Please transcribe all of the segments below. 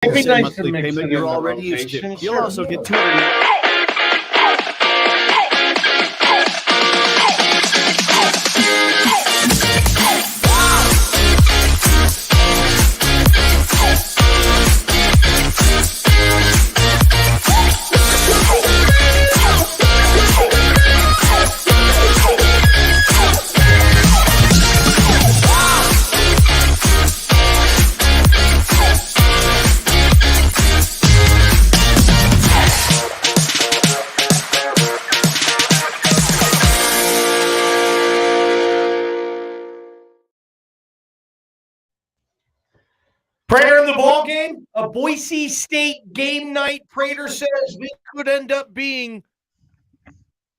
It'd be nice to monthly mix payment it you're in the already used to. rotation. You'll Sure. also get 200. Prater in the ball game, a Boise State game night. Prater says this could end up being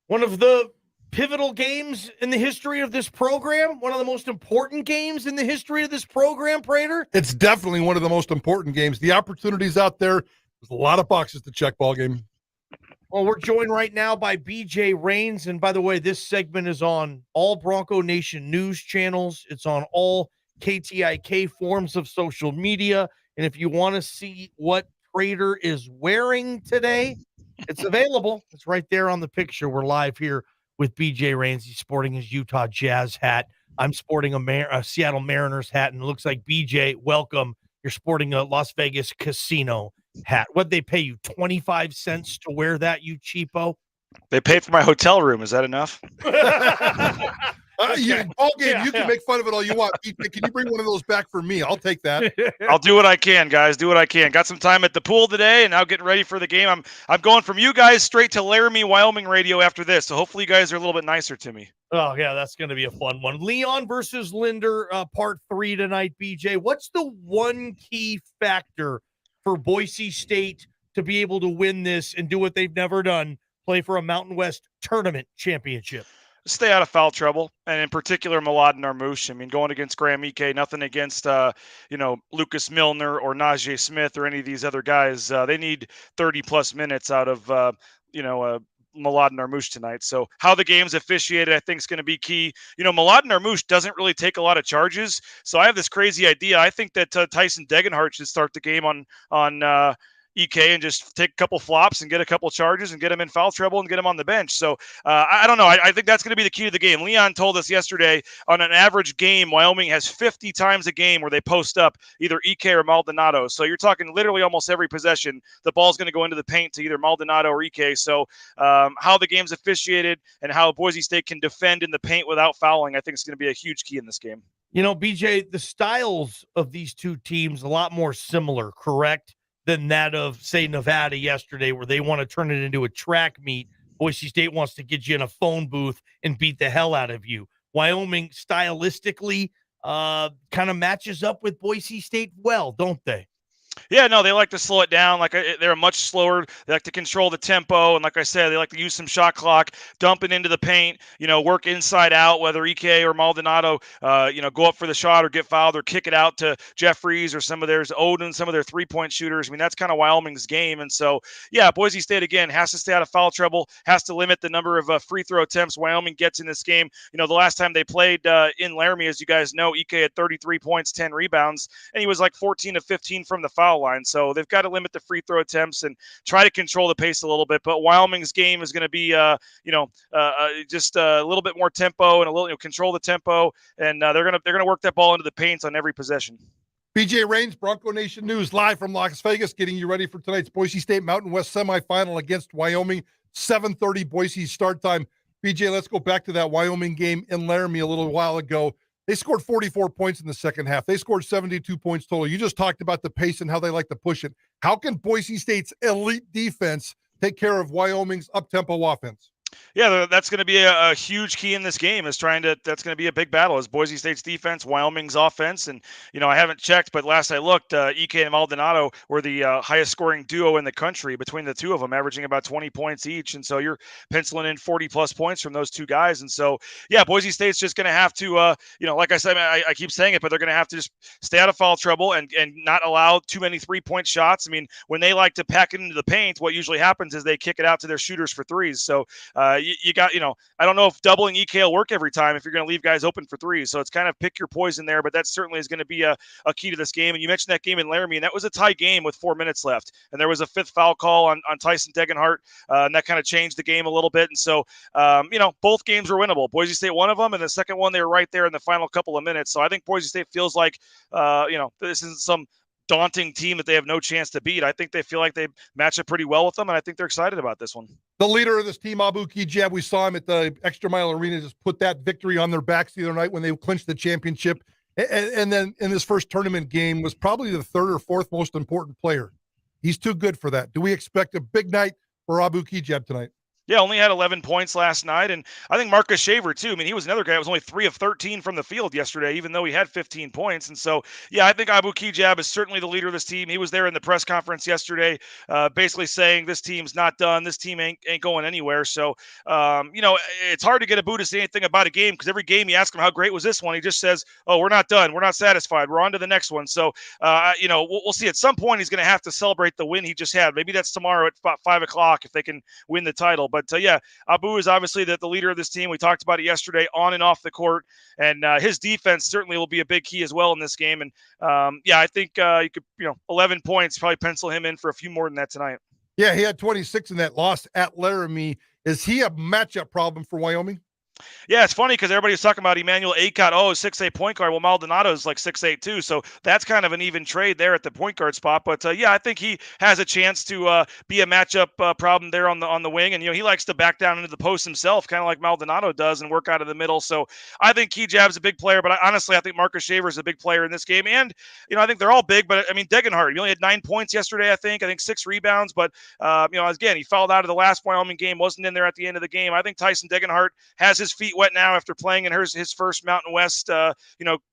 one of the pivotal games in the history of this program, one of the most important games in the history of this program, Prater. It's definitely one of the most important games. The opportunities out there, there's a lot of boxes to check. Ball game. Well, we're joined right now by BJ Rains. And by the way, this segment is on all Bronco Nation news channels. It's on all KTIK forms of social media. And if you want to see what Prater is wearing today, it's available. It's right there on the picture. We're live here with BJ Rains. He's sporting his Utah Jazz hat. I'm sporting a Seattle Mariners hat. And it looks like, BJ, welcome. You're sporting a Las Vegas casino hat. What'd they pay you, 25 cents to wear that, you cheapo? They paid for my hotel room. Is that enough? Ball game, you can make fun of it all you want. Can you bring one of those back for me? I'll take that. I'll do what I can, guys. Do what I can. Got some time at the pool today, and now getting ready for the game. I'm going from you guys straight to Laramie, Wyoming radio after this. So hopefully you guys are a little bit nicer to me. Oh, yeah, that's going to be a fun one. Leon versus Linder, part 3 tonight, BJ. What's the one key factor for Boise State to be able to win this and do what they've never done, play for a Mountain West tournament championship? Stay out of foul trouble, and in particular, Malad and Armouche. I mean, going against Graham Ike, nothing against, Lucas Milner or Najee Smith or any of these other guys. They need 30-plus minutes out of, Malad and Armouche tonight. So how the game's officiated, I think, is going to be key. Malad and Armouche doesn't really take a lot of charges. So I have this crazy idea. I think that Tyson Degenhart should start the game on EK and just take a couple flops and get a couple charges and get him in foul trouble and get him on the bench. So I don't know. I think that's going to be the key to the game. Leon told us yesterday on an average game, Wyoming has 50 times a game where they post up either EK or Maldonado. So you're talking literally almost every possession, the ball's going to go into the paint to either Maldonado or EK. So how the game's officiated and how Boise State can defend in the paint without fouling, I think is going to be a huge key in this game. BJ, the styles of these two teams a lot more similar, correct, than that of, say, Nevada yesterday, where they want to turn it into a track meet. Boise State wants to get you in a phone booth and beat the hell out of you. Wyoming stylistically kind of matches up with Boise State well, don't they? Yeah, no, they like to slow it down. They're much slower. They like to control the tempo. And like I said, they like to use some shot clock, dump it into the paint, work inside out, whether EK or Maldonado, go up for the shot or get fouled or kick it out to Jeffries or some of their Odin, some of their three-point shooters. I mean, that's kind of Wyoming's game. And so, yeah, Boise State, again, has to stay out of foul trouble, has to limit the number of free throw attempts Wyoming gets in this game. The last time they played in Laramie, as you guys know, EK had 33 points, 10 rebounds, and he was like 14 of 15 from the foul line. So they've got to limit the free throw attempts and try to control the pace a little bit. But Wyoming's game is going to be, just a little bit more tempo and a little, control the tempo. And they're going to work that ball into the paint on every possession. BJ Rains, Bronco Nation News, live from Las Vegas, getting you ready for tonight's Boise State Mountain West semifinal against Wyoming. 7:30 Boise start time. BJ, let's go back to that Wyoming game in Laramie a little while ago. They scored 44 points in the second half. They scored 72 points total. You just talked about the pace and how they like to push it. How can Boise State's elite defense take care of Wyoming's up-tempo offense? Yeah, that's going to be a huge key in this game. That's going to be a big battle. Is Boise State's defense, Wyoming's offense, and I haven't checked, but last I looked, EK and Maldonado were the highest scoring duo in the country between the two of them, averaging about 20 points each. And so you're penciling in 40 plus points from those two guys. And so, yeah, Boise State's just going to have to, like I said, I keep saying it, but they're going to have to just stay out of foul trouble and not allow too many 3-point shots. I mean, when they like to pack it into the paint, what usually happens is they kick it out to their shooters for threes. So you got, I don't know if doubling EK will work every time if you're going to leave guys open for three. So it's kind of pick your poison there, but that certainly is going to be a key to this game. And you mentioned that game in Laramie, and that was a tie game with 4 minutes left. And there was a fifth foul call on Tyson Degenhart, and that kind of changed the game a little bit. And so, both games were winnable. Boise State, one of them, and the second one, they were right there in the final couple of minutes. So I think Boise State feels like, this isn't some daunting team that they have no chance to beat. I think they feel like they match up pretty well with them, and I think they're excited about this one. The leader of this team, Abu Kijab, we saw him at the Extra Mile Arena just put that victory on their backs the other night when they clinched the championship. And then in this first tournament game was probably the third or fourth most important player. He's too good for that. Do we expect a big night for Abu Kijab tonight? Yeah, only had 11 points last night. And I think Marcus Shaver, too. I mean, he was another guy that was only 3 of 13 from the field yesterday, even though he had 15 points. And so, yeah, I think Abu Kijab is certainly the leader of this team. He was there in the press conference yesterday, basically saying this team's not done. This team ain't going anywhere. So, it's hard to get Abu to say anything about a game because every game you ask him how great was this one, he just says, oh, we're not done. We're not satisfied. We're on to the next one. So, we'll see. At some point, he's going to have to celebrate the win he just had. Maybe that's tomorrow at about 5 o'clock if they can win the title. But Abu is obviously the leader of this team. We talked about it yesterday on and off the court, and his defense certainly will be a big key as well in this game. And I think you could, 11 points, probably pencil him in for a few more than that tonight. Yeah, he had 26 in that loss at Laramie. Is he a matchup problem for Wyoming? Yeah, it's funny because everybody's talking about Emmanuel Acott. Oh, 6'8" point guard. Well, Maldonado's like 6'8" too. So that's kind of an even trade there at the point guard spot. But I think he has a chance to be a matchup problem there on the wing. And he likes to back down into the post himself, kind of like Maldonado does, and work out of the middle. So I think Kijab's a big player. But honestly, I think Marcus Shaver is a big player in this game. And I think they're all big. But I mean, Degenhart, he only had 9 points yesterday. I think 6 rebounds. But again, he fouled out of the last Wyoming game. Wasn't in there at the end of the game. I think Tyson Degenhart has his feet wet now after playing in his first Mountain West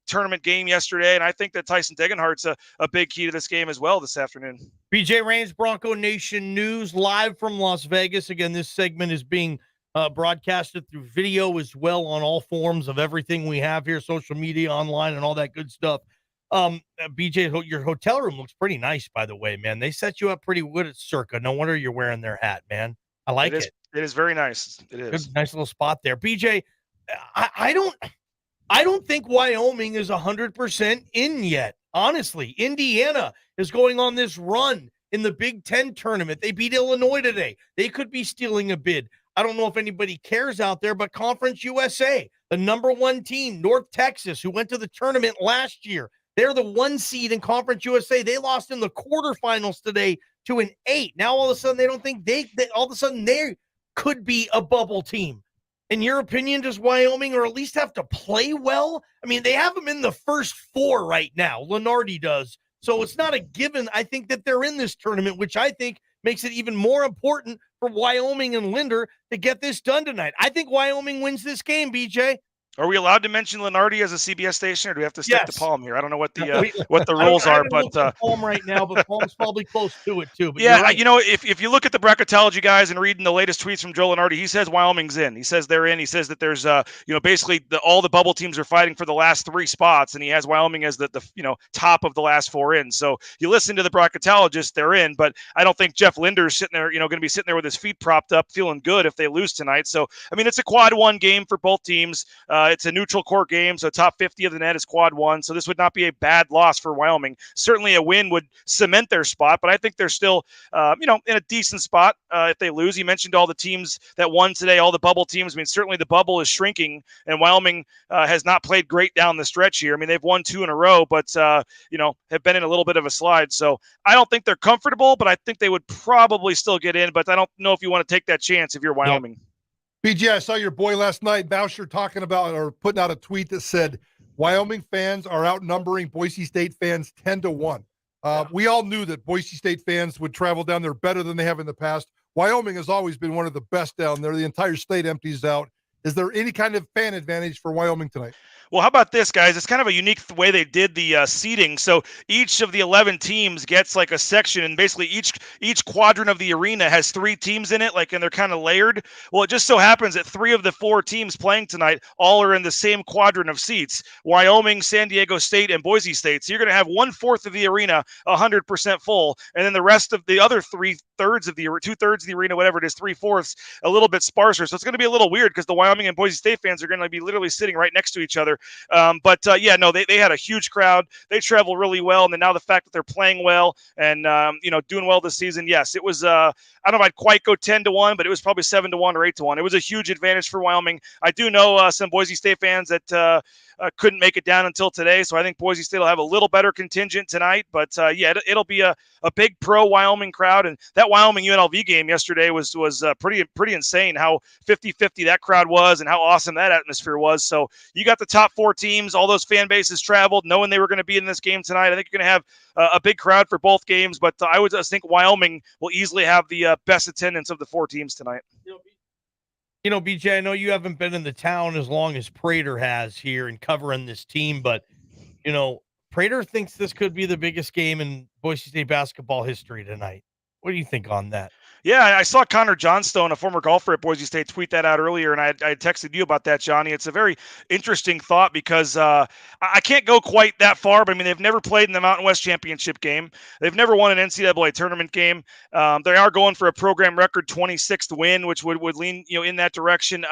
tournament game yesterday, and I think that Tyson Degenhart's a big key to this game as well this afternoon. BJ Rains, Bronco Nation News, live from Las Vegas. Again, this segment is being broadcasted through video as well on all forms of everything we have here, social media, online, and all that good stuff. BJ, your hotel room looks pretty nice, by the way, man. They set you up pretty good at Circa. No wonder you're wearing their hat, man. I like it. It is very nice. It is. Good, nice little spot there. BJ, I don't think Wyoming is 100% in yet. Honestly, Indiana is going on this run in the Big Ten tournament. They beat Illinois today. They could be stealing a bid. I don't know if anybody cares out there, but Conference USA, the number 1 team, North Texas, who went to the tournament last year, they're the 1 seed in Conference USA. They lost in the quarterfinals today to an 8. Now all of a sudden they don't think they could be a bubble team. In your opinion, does Wyoming or at least have to play well? I mean, they have them in the first 4 right now. Lenardi does. So it's not a given, I think, that they're in this tournament, which I think makes it even more important for Wyoming and Linder to get this done tonight. I think Wyoming wins this game, BJ. Are we allowed to mention Lenardi as a CBS station, or do we have to stick to Palm here? I don't know what the what the rules are, but Palm right now, but Palm's probably close to it too. But yeah, right. If you look at the bracketology guys and reading the latest tweets from Joe Lenardi, he says Wyoming's in. He says they're in. He says that there's basically all the bubble teams are fighting for the last 3 spots, and he has Wyoming as the top of the last 4 in. So you listen to the bracketologists, they're in, but I don't think Jeff Linder's sitting there, going to be sitting there with his feet propped up, feeling good if they lose tonight. So I mean, it's a quad 1 game for both teams. It's a neutral court game, so top 50 of the net is quad 1. So this would not be a bad loss for Wyoming. Certainly a win would cement their spot, but I think they're still, in a decent spot if they lose. You mentioned all the teams that won today, all the bubble teams. I mean, certainly the bubble is shrinking, and Wyoming has not played great down the stretch here. I mean, they've won 2 in a row, but, have been in a little bit of a slide. So I don't think they're comfortable, but I think they would probably still get in, but I don't know if you want to take that chance if you're Wyoming. Yeah. BJ, I saw your boy last night, Boucher, talking about or putting out a tweet that said Wyoming fans are outnumbering Boise State fans 10-1. We all knew that Boise State fans would travel down there better than they have in the past. Wyoming has always been one of the best down there. The entire state empties out. Is there any kind of fan advantage for Wyoming tonight? Well, how about this, guys? It's kind of a unique way they did the seating. So each of the 11 teams gets like a section, and basically each quadrant of the arena has 3 teams in it, like, and they're kind of layered. Well, it just so happens that 3 of the 4 teams playing tonight all are in the same quadrant of seats: Wyoming, San Diego State, and Boise State. So you're going to have 1/4 of the arena 100% full, and then the rest of the other 3/3 of the 2/3 of the arena, whatever it is, 3/4, a little bit sparser. So it's going to be a little weird because the Wyoming and Boise State fans are going to be literally sitting right next to each other. Yeah, no, they had a huge crowd. They travel really well, and then now the fact that they're playing well and doing well this season. Yes, it was. I don't know if I'd quite go 10-1, but it was probably 7-1 or 8-1. It was a huge advantage for Wyoming. I do know some Boise State fans that couldn't make it down until today, so I think Boise State will have a little better contingent tonight. But it'll be a big pro Wyoming crowd, and that Wyoming UNLV game yesterday was pretty insane how 50-50 that crowd was and how awesome that atmosphere was. So you got the top 4 teams, all those fan bases traveled, knowing they were going to be in this game tonight. I think you're going to have a big crowd for both games, but I would just think Wyoming will easily have the best attendance of the 4 teams tonight. BJ, I know you haven't been in the town as long as Prater has here and covering this team, but Prater thinks this could be the biggest game in Boise State basketball history tonight. What do you think on that? Yeah, I saw Connor Johnstone, a former golfer at Boise State, tweet that out earlier, and I texted you about that, Johnny. It's a very interesting thought because I can't go quite that far, but I mean, they've never played in the Mountain West Championship game. They've never won an NCAA tournament game. They are going for a program record 26th win, which would lean in that direction.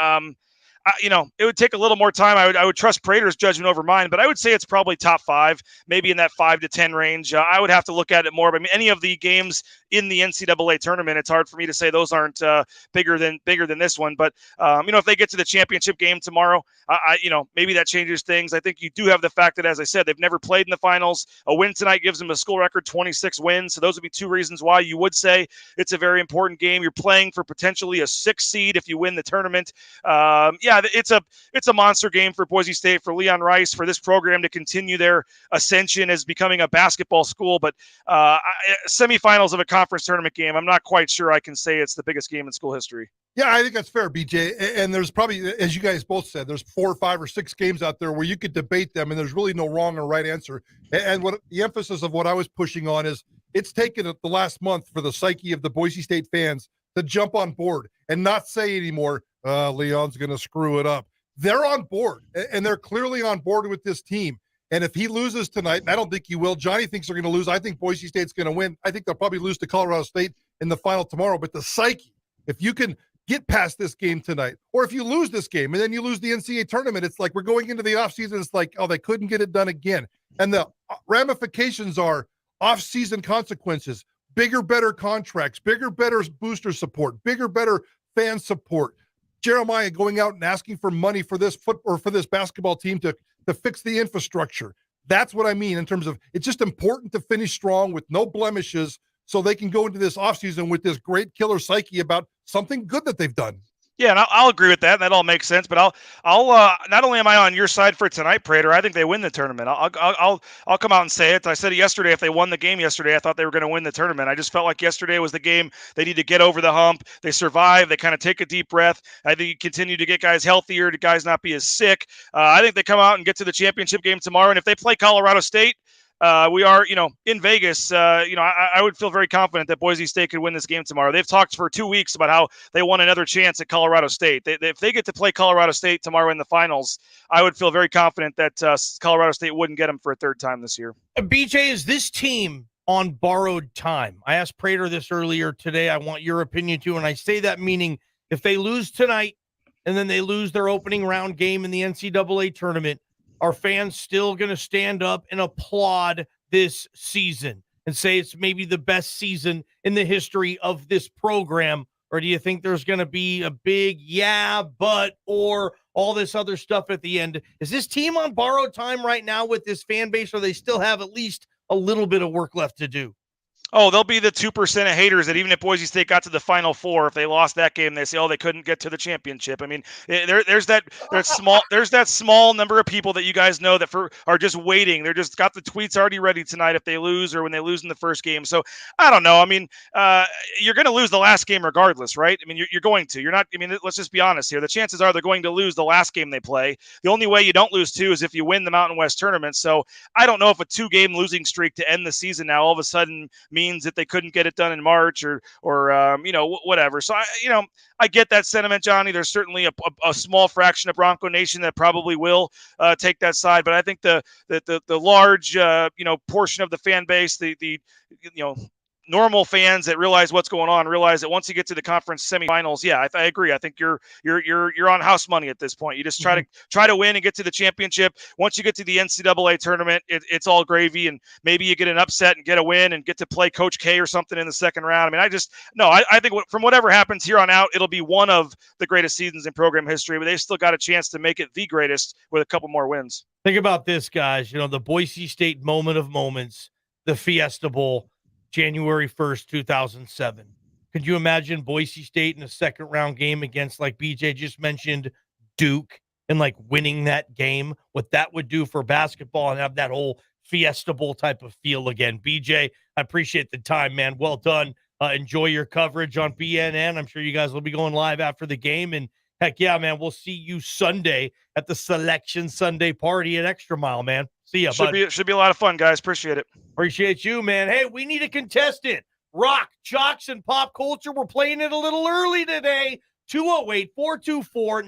It would take a little more time. I would trust Prater's judgment over mine, but I would say it's probably top 5, maybe in that 5 to 10 range. I would have to look at it more. But I mean, any of the games in the NCAA tournament, it's hard for me to say those aren't bigger than this one. But if they get to the championship game tomorrow, maybe that changes things. I think you do have the fact that, as I said, they've never played in the finals. A win tonight gives them a school record 26 wins. So those would be 2 reasons why you would say it's a very important game. You're playing for potentially a 6 seed if you win the tournament. It's a monster game for Boise State, for Leon Rice, for this program to continue their ascension as becoming a basketball school. But semifinals of a conference tournament game, I'm not quite sure I can say it's the biggest game in school history. Yeah, I think that's fair, BJ. And there's probably, as you guys both said, there's 4 or 5 or 6 games out there where you could debate them, and there's really no wrong or right answer. And what the emphasis of what I was pushing on is it's taken the last month for the psyche of the Boise State fans to jump on board and not say anymore, Leon's going to screw it up. They're on board, and they're clearly on board with this team. And if he loses tonight, and I don't think he will, Johnny thinks they're going to lose. I think Boise State's going to win. I think they'll probably lose to Colorado State in the final tomorrow. But the psyche, if you can get past this game tonight, or if you lose this game and then you lose the NCAA tournament, it's like we're going into the offseason. It's like, oh, they couldn't get it done again. And the ramifications are off-season consequences, bigger, better contracts, bigger, better booster support, bigger, better fan support. Jeremiah going out and asking for money for this for this basketball team to fix the infrastructure. That's what I mean in terms of it's just important to finish strong with no blemishes so they can go into this offseason with this great killer psyche about something good that they've done. Yeah, and I'll agree with that. And that all makes sense. But I'll not only am I on your side for tonight, Prater, I think they win the tournament. I'll come out and say it. I said it yesterday. If they won the game yesterday, I thought they were going to win the tournament. I just felt like yesterday was the game they need to get over the hump. They survive. They kind of take a deep breath. I think you continue to get guys healthier, to guys not be as sick. I think they come out and get to the championship game tomorrow. And if they play Colorado State, we are, in Vegas. I would feel very confident that Boise State could win this game tomorrow. They've talked for 2 weeks about how they want another chance at Colorado State. If they get to play Colorado State tomorrow in the finals, I would feel very confident that Colorado State wouldn't get them for a 3rd time this year. BJ, is this team on borrowed time? I asked Prater this earlier today. I want your opinion too. And I say that meaning if they lose tonight and then they lose their opening round game in the NCAA tournament, are fans still going to stand up and applaud this season and say it's maybe the best season in the history of this program? Or do you think there's going to be a big or all this other stuff at the end? Is this team on borrowed time right now with this fan base, or they still have at least a little bit of work left to do? Oh, they'll be the 2% of haters that even if Boise State got to the Final Four, if they lost that game, they say, "Oh, they couldn't get to the championship." I mean, there's that small number of people that you guys know that are just waiting. They're just got the tweets already ready tonight if they lose or when they lose in the first game. So I don't know. I mean, you're going to lose the last game regardless, right? I mean, you're going to. You're not. I mean, let's just be honest here. The chances are they're going to lose the last game they play. The only way you don't lose two is if you win the Mountain West tournament. So I don't know if a 2-game losing streak to end the season now all of a sudden means that they couldn't get it done in March or whatever. So I get that sentiment, Johnny. There's certainly a small fraction of Bronco Nation that probably will take that side, but I think the large portion of the fan base, the normal fans that realize what's going on realize that once you get to the conference semifinals, yeah, I agree. I think you're on house money at this point. You just try to win and get to the championship. Once you get to the NCAA tournament, it's all gravy, and maybe you get an upset and get a win and get to play Coach K or something in the second round. I mean, I think from whatever happens here on out, it'll be one of the greatest seasons in program history, but they've still got a chance to make it the greatest with a couple more wins. Think about this, guys. The Boise State moment of moments, the Fiesta Bowl, January 1st, 2007. Could you imagine Boise State in a second round game against, like BJ just mentioned, Duke, and like winning that game? What that would do for basketball and have that whole Fiesta Bowl type of feel again. BJ, I appreciate the time, man. Well done. Enjoy your coverage on BNN. I'm sure you guys will be going live after the game. And heck yeah, man, we'll see you Sunday at the Selection Sunday party at Extra Mile, man. See ya, bud. Should be a lot of fun, guys. Appreciate it. Appreciate you, man. Hey, we need a contestant. Rock, jocks, and pop culture. We're playing it a little early today. 208-424